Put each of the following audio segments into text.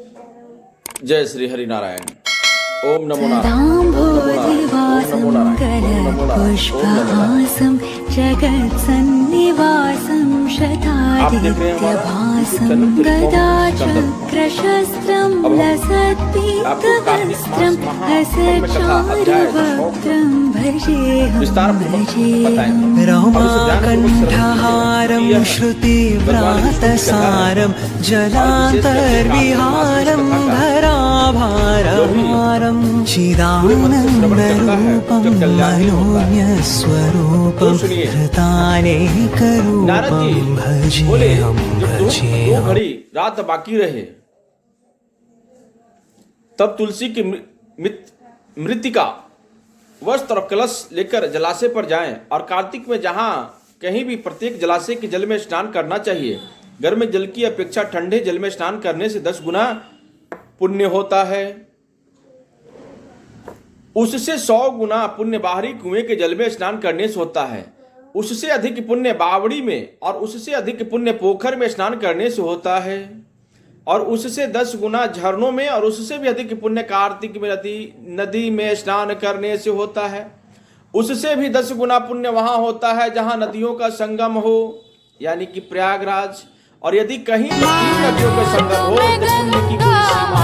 जय श्री हरि नारायण। ओम नमो नारायण। पुष्पहासं जगत्सन्निवासं शतादित्यभासं गदाचक्रशस्त्रं लसत्पीतवस्त्रं हसचारुवक्त्रं भजेऽहं रमाकण्ठहारं श्रुतिव्रातसारं जलान्तर्विहारं धराभारहारं चिदानन्दरूपं मनोज्ञस्वरूपं हृतानेकरूपं भजेऽहं दो घड़ी रात बाकी रहे तब तुलसी की मृतिका वस्त्र और कलश लेकर जलाशय पर जाएं और कार्तिक में जहां कहीं भी प्रत्येक जलाशय के जल में स्नान करना चाहिए। गर्म जल की अपेक्षा ठंडे जल में स्नान करने से 10 गुना पुण्य होता है। उससे 100 गुना पुण्य बाहरी कुएं के जल में स्नान करने से होता है। उससे अधिक पुण्य बावड़ी में और उससे अधिक पुण्य पोखर में स्नान करने से होता है। और उससे 10 गुना झरनों में और उससे भी अधिक पुण्य कार्तिक में नदी में स्नान करने से होता है। उससे भी 10 गुना पुण्य वहां होता है जहां नदियों का संगम हो, यानी कि प्रयागराज। और यदि कहीं 3 नदियों का संगम हो तो पुण्य की कोई सीमा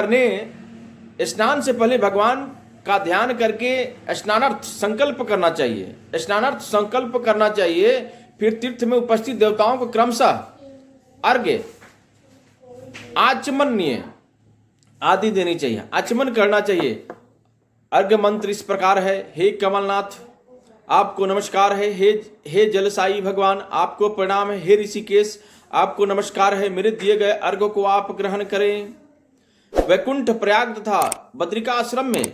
नहीं। स्नान से पहले भगवान का ध्यान करके स्नानार्थ संकल्प करना चाहिए। फिर तीर्थ में उपस्थित देवताओं को क्रमशः अर्घ्य, आचमनीय आदि देनी चाहिए, आचमन करना चाहिए। अर्घ्य मंत्र इस प्रकार है: हे कमलनाथ आपको नमस्कार है, हे जलसाई भगवान आपको प्रणाम है, हे ऋषिकेश आपको नमस्कार है, मेरे दिए गए अर्घ्य को आप ग्रहण करें। वैकुंठ, प्रयाग तथा बद्रिका आश्रम में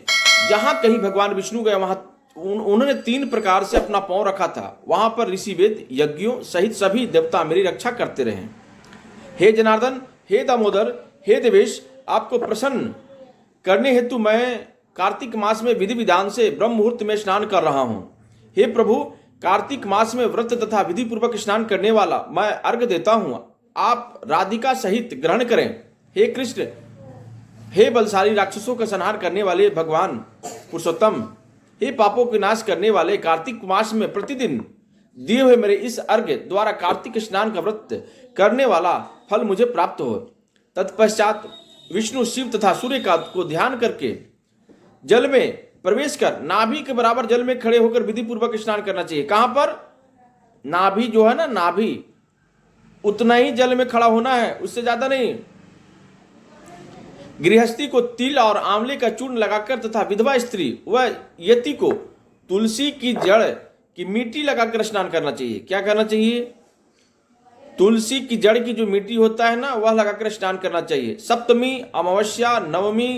जहां कहीं भगवान विष्णु गए वहां उन्होंने 3 प्रकार से अपना पांव रखा था। वहां पर ऋषि वेद यज्ञों सहित सभी देवता मेरी रक्षा करते रहे। हे जनार्दन, हे दामोदर, हे देवेश आपको प्रसन्न करने हेतु मैं कार्तिक मास में विधि विधान से ब्रह्म मुहूर्त में स्नान कर रहा हूं। हे प्रभु, कार्तिक मास में व्रत तथा विधि पूर्वक स्नान करने वाला मैं अर्घ्य देता हूं, आप राधिका सहित ग्रहण करें। हे कृष्ण, हे बलशाली राक्षसों का संहार करने वाले भगवान पुरुषोत्तम, हे पापों के नाश करने वाले, कार्तिक मास में प्रतिदिन दिए हुए मेरे इस अर्घ्य द्वारा कार्तिक स्नान का व्रत करने वाला फल मुझे प्राप्त हो। तत्पश्चात विष्णु, शिव तथा सूर्य का को ध्यान करके जल में प्रवेश कर नाभि के बराबर जल में खड़े होकर विधि पूर्वक स्नान करना चाहिए। कहां पर? नाभि जो है ना, नाभि उतना ही जल में खड़ा होना है, उससे ज्यादा नहीं। गृहस्थी को तिल और आंवले का चूर्ण लगाकर तथा विधवा स्त्री व यति को तुलसी की जड़ की मिट्टी लगाकर स्नान करना चाहिए। क्या करना चाहिए? तुलसी की जड़ की जो मिट्टी होता है ना, वह लगाकर स्नान करना चाहिए। सप्तमी, अमावस्या, नवमी,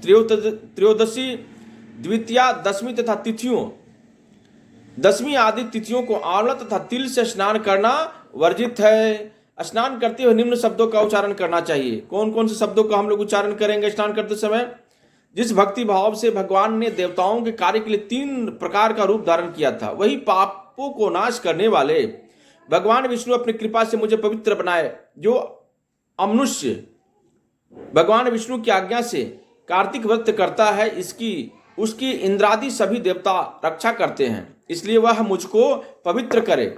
त्रयोदशी, द्वितीया, दशमी तथा तिथियों, 10वीं आदि तिथियों को आंवला तथा तिल से स्नान करना वर्जित है। स्नान करते हुए निम्न शब्दों का उच्चारण करना चाहिए। कौन कौन से शब्दों का हम लोग उच्चारण करेंगे स्नान करते समय? जिस भक्ति भाव से भगवान ने देवताओं के कार्य के लिए 3 प्रकार का रूप धारण किया था, वही पापों को नाश करने वाले भगवान विष्णु अपनी कृपा से मुझे पवित्र बनाए। जो अमनुष्य भगवान विष्णु की आज्ञा से कार्तिक व्रत करता है, उसकी इंद्रादि सभी देवता रक्षा करते हैं, इसलिए वह मुझको पवित्र करे।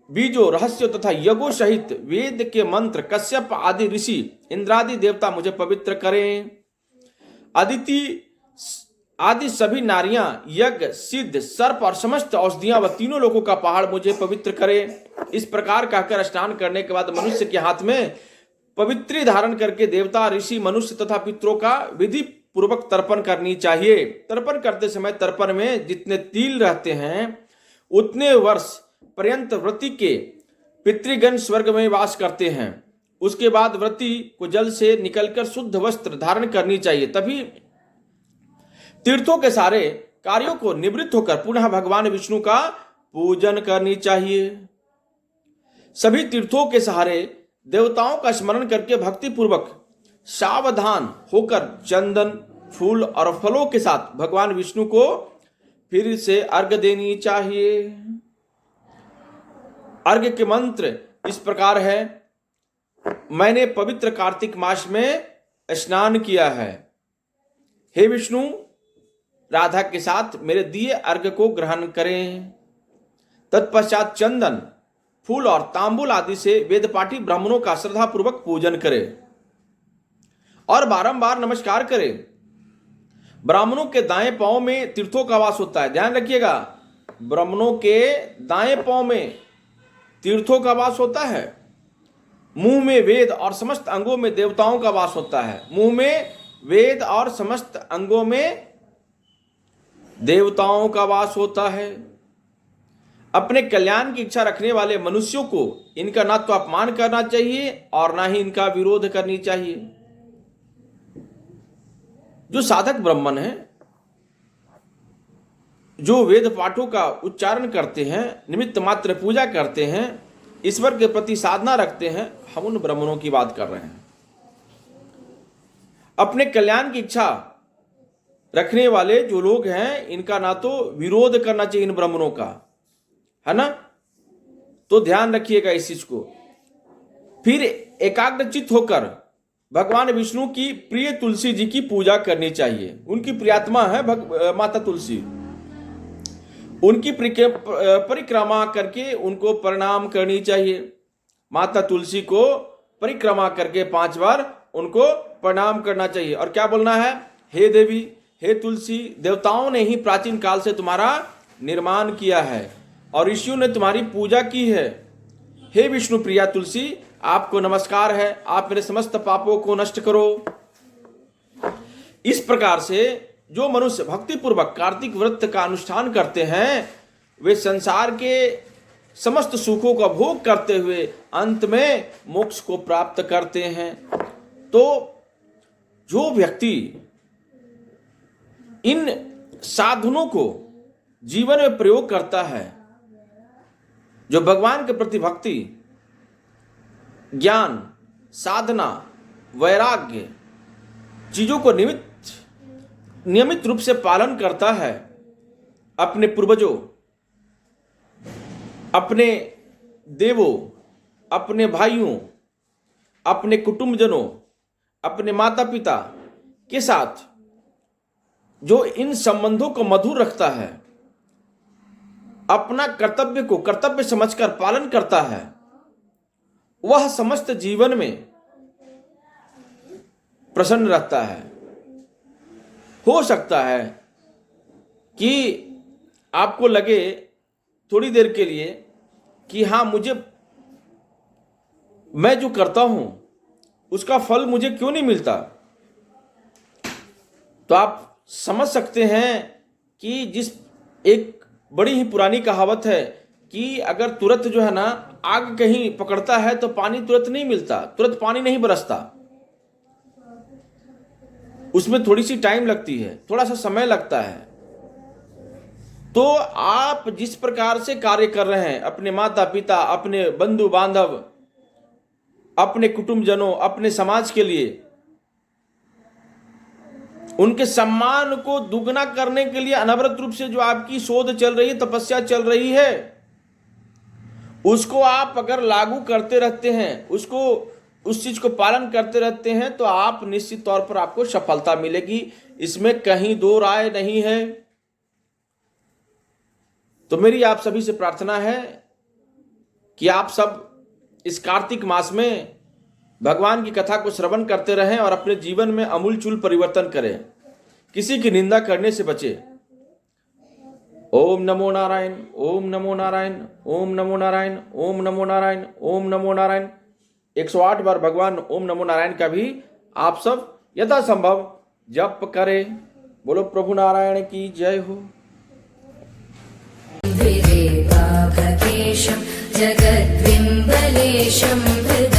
बीजों, रहस्यों तथा यज्ञों सहित वेद के मंत्र, कश्यप आदि ऋषि, इंद्रादि देवता मुझे पवित्र करें। अदिति आदि सभी नारियां, यज्ञ, सिद्ध, सर्प और समस्त औषधियां व तीनों लोगों का पहाड़ मुझे पवित्र करें। इस प्रकार कहकर स्नान करने के बाद मनुष्य के हाथ में पवित्री धारण करके देवता, ऋषि, मनुष्य तथा पितरों का विधि पूर्वक तर्पण करनी चाहिए। तर्पण करते समय तर्पण में जितने तिल रहते हैं उतने वर्ष पर्यंत व्रती के पितृगण स्वर्ग में वास करते हैं। उसके बाद व्रती को जल से निकलकर शुद्ध वस्त्र धारण करनी चाहिए। तभी तीर्थों के सारे कार्यों को निवृत्त होकर पुनः भगवान विष्णु का पूजन करनी चाहिए। सभी तीर्थों के सहारे देवताओं का स्मरण करके भक्ति पूर्वक सावधान होकर चंदन, फूल और फलों के साथ भगवान विष्णु को फिर से अर्घ्य देनी चाहिए। अर्घ्य के मंत्र इस प्रकार है: मैंने पवित्र कार्तिक मास में स्नान किया है। हे विष्णु, राधा के साथ मेरे दिए अर्घ्य को ग्रहण करें। तत्पश्चात चंदन, फूल और तांबुल आदि से वेदपाठी ब्राह्मणों का श्रद्धापूर्वक पूजन करें और बारंबार नमस्कार करें। ब्राह्मणों के दाएं पांव में तीर्थों का वास होता है। ध्यान रखिएगा, ब्राह्मणों के दाएं पांव में तीर्थों का वास होता है। मुंह में वेद और समस्त अंगों में देवताओं का वास होता है। मुंह में वेद और समस्त अंगों में देवताओं का वास होता है। अपने कल्याण की इच्छा रखने वाले मनुष्यों को इनका ना तो अपमान करना चाहिए और ना ही इनका विरोध करनी चाहिए। जो साधक ब्राह्मण हैं, जो वेद पाठों का उच्चारण करते हैं, निमित्त मात्र पूजा करते हैं, ईश्वर के प्रति साधना रखते हैं, हम उन ब्राह्मणों की बात कर रहे हैं। अपने कल्याण की इच्छा रखने वाले जो लोग हैं, इनका ना तो विरोध करना चाहिए इन ब्राह्मणों का, है ना। तो ध्यान रखिएगा इस चीज को। फिर एकाग्रचित होकर भगवान विष्णु की प्रिय तुलसी जी की पूजा करनी चाहिए। उनकी प्रियात्मा है माता तुलसी। उनकी परिक्रमा करके उनको प्रणाम करनी चाहिए। माता तुलसी को परिक्रमा करके 5 बार उनको प्रणाम करना चाहिए। और क्या बोलना है? हे देवी, हे तुलसी, देवताओं ने ही प्राचीन काल से तुम्हारा निर्माण किया है और ऋषियों ने तुम्हारी पूजा की है। हे विष्णु प्रिया तुलसी, आपको नमस्कार है, आप मेरे समस्त पापों को नष्ट करो। इस प्रकार से जो मनुष्य भक्ति पूर्वक कार्तिक व्रत का अनुष्ठान करते हैं, वे संसार के समस्त सुखों का भोग करते हुए अंत में मोक्ष को प्राप्त करते हैं। तो जो व्यक्ति इन साधनों को जीवन में प्रयोग करता है, जो भगवान के प्रति भक्ति, ज्ञान, साधना, वैराग्य चीजों को नियमित रूप से पालन करता है, अपने पूर्वजों, अपने देवों, अपने भाइयों, अपने कुटुंबजनों, अपने माता पिता के साथ जो इन संबंधों को मधुर रखता है, अपना कर्तव्य को कर्तव्य समझकर पालन करता है, वह समस्त जीवन में प्रसन्न रहता है। हो सकता है कि आपको लगे थोड़ी देर के लिए कि हाँ, मैं जो करता हूं उसका फल मुझे क्यों नहीं मिलता। तो आप समझ सकते हैं कि जिस एक बड़ी ही पुरानी कहावत है कि अगर तुरंत जो है ना आग कहीं पकड़ता है तो पानी तुरंत नहीं मिलता, तुरंत पानी नहीं बरसता, उसमें थोड़ी सी टाइम लगती है, थोड़ा सा समय लगता है। तो आप जिस प्रकार से कार्य कर रहे हैं अपने माता पिता, अपने बंधु बांधव, अपने कुटुंबजनों, अपने समाज के लिए, उनके सम्मान को दुगना करने के लिए अनवरत रूप से जो आपकी शोध चल रही है, तपस्या चल रही है, उसको आप अगर लागू करते रहते हैं, उस चीज को पालन करते रहते हैं, तो आप निश्चित तौर पर आपको सफलता मिलेगी। इसमें कहीं दो राय नहीं है। तो मेरी आप सभी से प्रार्थना है कि आप सब इस कार्तिक मास में भगवान की कथा को श्रवण करते रहें और अपने जीवन में अमूलचूल परिवर्तन करें। किसी की निंदा करने से बचें। ओम नमो नारायण, ओम नमो नारायण, ओम नमो नारायण, ओम नमो नारायण, ओम नमो नारायण। 108 बार भगवान ओम नमो नारायण का भी आप सब यथासंभव जप करें। बोलो प्रभु नारायण की जय हो। जगद्बिम्बलेशं हृदय